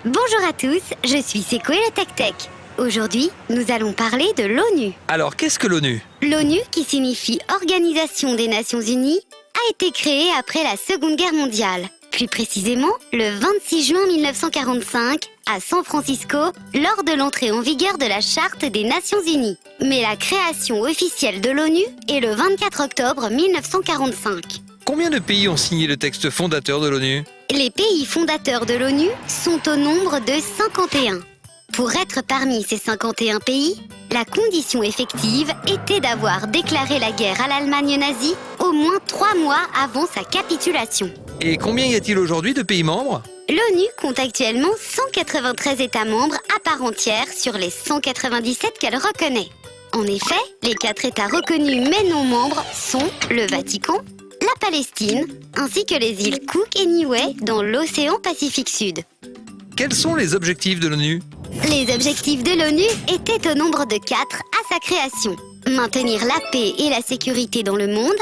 Bonjour à tous, je suis Seco et le Tech Tech. Aujourd'hui, nous allons parler de l'ONU. Alors, qu'est-ce que l'ONU? L'ONU, qui signifie Organisation des Nations Unies, a été créée après la Seconde Guerre mondiale. Plus précisément, le 26 juin 1945, à San Francisco, lors de l'entrée en vigueur de la Charte des Nations Unies. Mais la création officielle de l'ONU est le 24 octobre 1945. Combien de pays ont signé le texte fondateur de l'ONU? Les pays fondateurs de l'ONU sont au nombre de 51. Pour être parmi ces 51 pays, la condition effective était d'avoir déclaré la guerre à l'Allemagne nazie au moins 3 mois avant sa capitulation. Et combien y a-t-il aujourd'hui de pays membres? L'ONU compte actuellement 193 États membres à part entière sur les 197 qu'elle reconnaît. En effet, les 4 États reconnus mais non membres sont le Vatican, la Palestine, ainsi que les îles Cook et Niue dans l'océan Pacifique Sud. Quels sont les objectifs de l'ONU? Les objectifs de l'ONU étaient au nombre de 4 à sa création. Maintenir la paix et la sécurité dans le monde,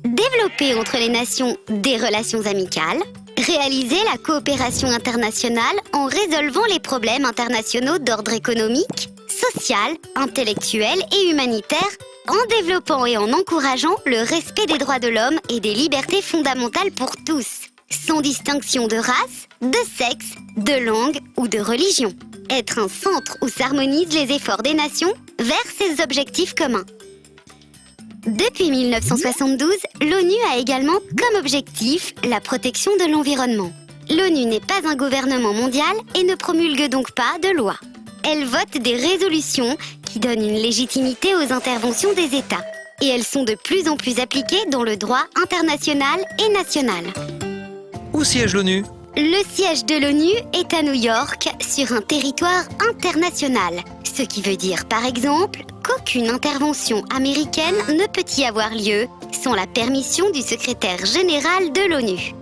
développer entre les nations des relations amicales, réaliser la coopération internationale en résolvant les problèmes internationaux d'ordre économique, social, intellectuel et humanitaire, en développant et en encourageant le respect des droits de l'homme et des libertés fondamentales pour tous, sans distinction de race, de sexe, de langue ou de religion. Être un centre où s'harmonisent les efforts des nations vers ces objectifs communs. Depuis 1972, l'ONU a également comme objectif la protection de l'environnement. L'ONU n'est pas un gouvernement mondial et ne promulgue donc pas de loi. Elle vote des résolutions qui donnent une légitimité aux interventions des États. Et elles sont de plus en plus appliquées dans le droit international et national. Où siège l'ONU? Le siège de l'ONU est à New York, sur un territoire international. Ce qui veut dire, par exemple, qu'aucune intervention américaine ne peut y avoir lieu sans la permission du secrétaire général de l'ONU.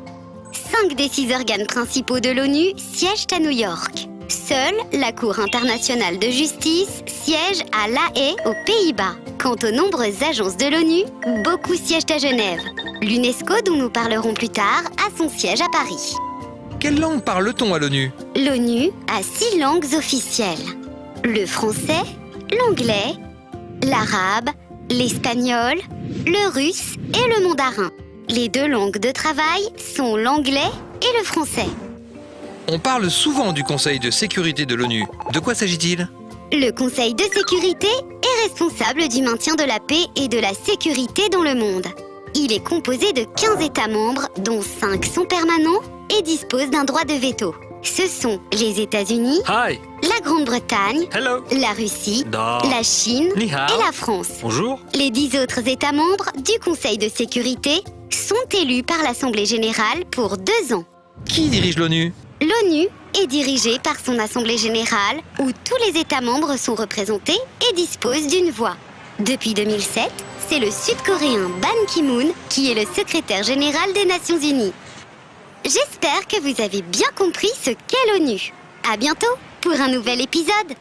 5 des 6 organes principaux de l'ONU siègent à New York. Seule la Cour internationale de justice siège à La Haye, aux Pays-Bas. Quant aux nombreuses agences de l'ONU, beaucoup siègent à Genève. L'UNESCO, dont nous parlerons plus tard, a son siège à Paris. Quelle langue parle-t-on à l'ONU? L'ONU a 6 langues officielles. Le français, l'anglais, l'arabe, l'espagnol, le russe et le mandarin. Les 2 langues de travail sont l'anglais et le français. On parle souvent du Conseil de sécurité de l'ONU. De quoi s'agit-il? Le Conseil de sécurité est responsable du maintien de la paix et de la sécurité dans le monde. Il est composé de 15 États membres, dont 5 sont permanents et disposent d'un droit de veto. Ce sont les États-Unis, Hi. la Grande-Bretagne, Hello. la Russie, Da. la Chine Ni hao. et la France. Bonjour. Les 10 autres États membres du Conseil de sécurité sont élus par l'Assemblée générale pour 2 ans. Qui dirige l'ONU? L'ONU est dirigée par son Assemblée générale où tous les États membres sont représentés et disposent d'une voix. Depuis 2007, c'est le Sud-Coréen Ban Ki-moon qui est le secrétaire général des Nations Unies. J'espère que vous avez bien compris ce qu'est l'ONU. À bientôt pour un nouvel épisode.